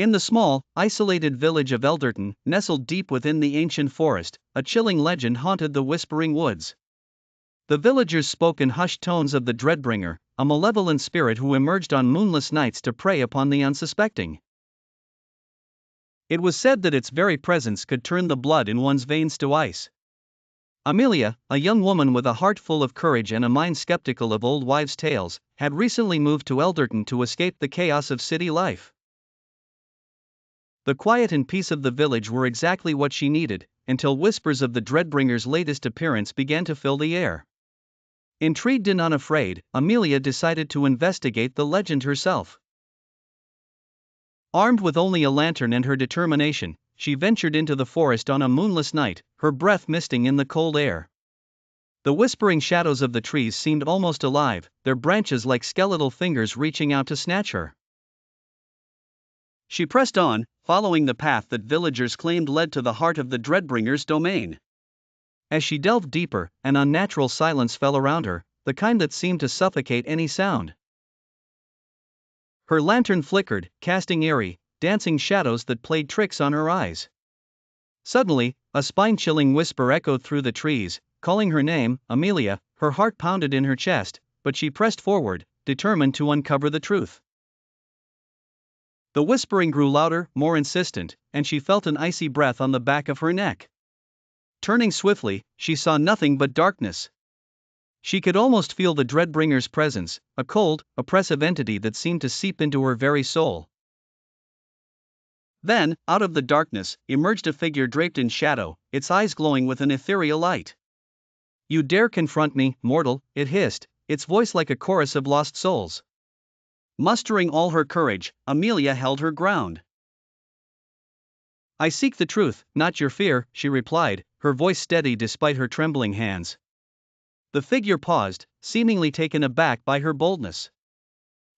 In the small, isolated village of Elderton, nestled deep within the ancient forest, a chilling legend haunted the whispering woods. The villagers spoke in hushed tones of the Dreadbringer, a malevolent spirit who emerged on moonless nights to prey upon the unsuspecting. It was said that its very presence could turn the blood in one's veins to ice. Amelia, a young woman with a heart full of courage and a mind skeptical of old wives' tales, had recently moved to Elderton to escape the chaos of city life. The quiet and peace of the village were exactly what she needed, until whispers of the Dreadbringer's latest appearance began to fill the air. Intrigued and unafraid, Amelia decided to investigate the legend herself. Armed with only a lantern and her determination, she ventured into the forest on a moonless night, her breath misting in the cold air. The whispering shadows of the trees seemed almost alive, their branches like skeletal fingers reaching out to snatch her. She pressed on, following the path that villagers claimed led to the heart of the Dreadbringer's domain. As she delved deeper, an unnatural silence fell around her, the kind that seemed to suffocate any sound. Her lantern flickered, casting eerie, dancing shadows that played tricks on her eyes. Suddenly, a spine-chilling whisper echoed through the trees, calling her name, Amelia. Her heart pounded in her chest, but she pressed forward, determined to uncover the truth. The whispering grew louder, more insistent, and she felt an icy breath on the back of her neck. Turning swiftly, she saw nothing but darkness. She could almost feel the Dreadbringer's presence, a cold, oppressive entity that seemed to seep into her very soul. Then, out of the darkness, emerged a figure draped in shadow, its eyes glowing with an ethereal light. "You dare confront me, mortal," it hissed, its voice like a chorus of lost souls. Mustering all her courage, Amelia held her ground. "I seek the truth, not your fear," she replied, her voice steady despite her trembling hands. The figure paused, seemingly taken aback by her boldness.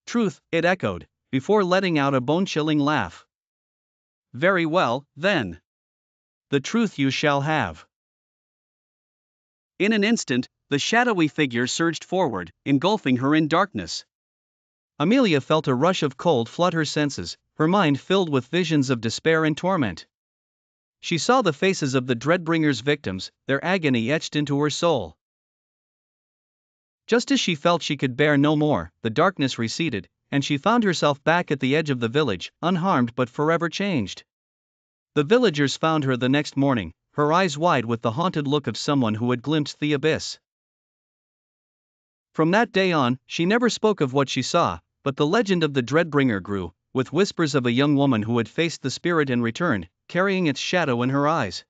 "Truth," it echoed, before letting out a bone-chilling laugh. "Very well, then. The truth you shall have." In an instant, the shadowy figure surged forward, engulfing her in darkness. Amelia felt a rush of cold flood her senses, her mind filled with visions of despair and torment. She saw the faces of the Dreadbringer's victims, their agony etched into her soul. Just as she felt she could bear no more, the darkness receded, and she found herself back at the edge of the village, unharmed but forever changed. The villagers found her the next morning, her eyes wide with the haunted look of someone who had glimpsed the abyss. From that day on, she never spoke of what she saw, but the legend of the Dreadbringer grew, with whispers of a young woman who had faced the spirit and returned, carrying its shadow in her eyes.